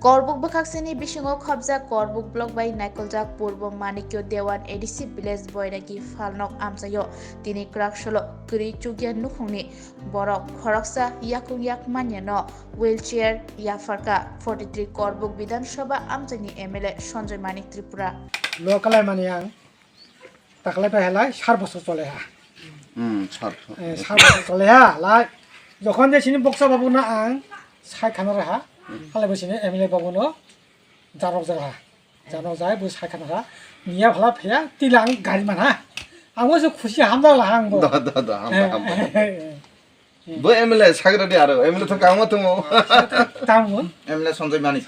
Korbuk bakhaksini bisingo khobjak Korbuk block by Naikoljak Purbo Manikyo Dewan ADC village boyragi falnok amsayo tini kraksolo kri chugya nukhungni borok khoroksa yakung yak Manyano wheelchair yafarka 43 Korbuk Bidhan Sabha amjani MLA Sanjoy Manik Tripura local maniang takle pehelai 4 বছর চলে হা 4 বছর চলে হা লাই যখন যে সিনি বক্সা বাবু না আং সাই খানা রাহা খালে বসিনি এমএলএ বাবু ন জানক জাহা জানক যায় বই সাই খানা রাহা নিয়া ভালা ফেয়া তিলাং গাড়ি মানা आंबो जो खुशी हामदा ला आंबो दा हामदा बो एमएलए सागरदि आरो एमएलए त कामो त मो तामो एमएलए सञ्जय मानिक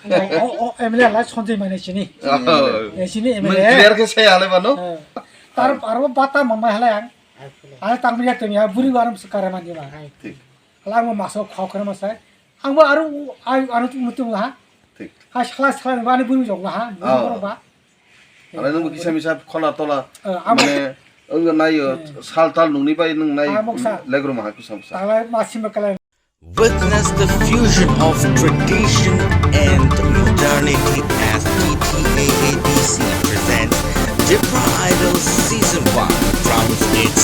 ओ एमएलए ला सञ्जय मानिक सिनी सिनी एमएलए क्लियर के छै हाले बनो तार आरो बाता मम्मा हला आं तांबिया तमिया बुरि वारम सकारा मानि मा ठीक हला मो मासो खाव करे मासा आंबो आरो आरो मुतु हा ठीक हा सला सला माने बुरि जंगा हा बुरि बा आरो नों किसा मिसा खला तला माने नायो सालताल नोंनि बाय नों नाय लेग्रो मा कुसा ताला मासिम कला Witness the fusion of tradition and modernity as TIPRA presents TIPRA Idol Season 1 crowns its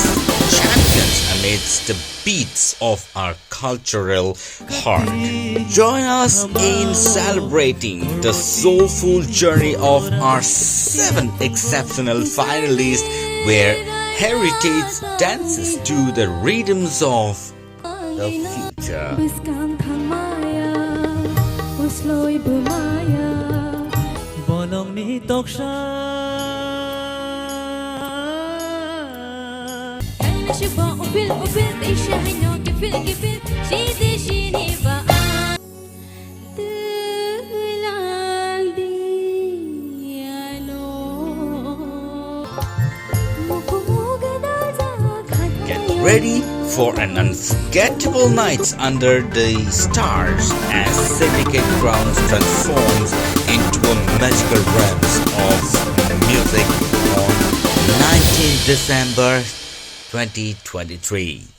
champions amidst the beats of our cultural heart. Join us in celebrating the soulful journey of our 7 exceptional finalists where heritage dances to the rhythms of the future. Get ready for an unforgettable night under the stars as Syndicate Grounds transforms into a magical realms of music on 19th December 2023.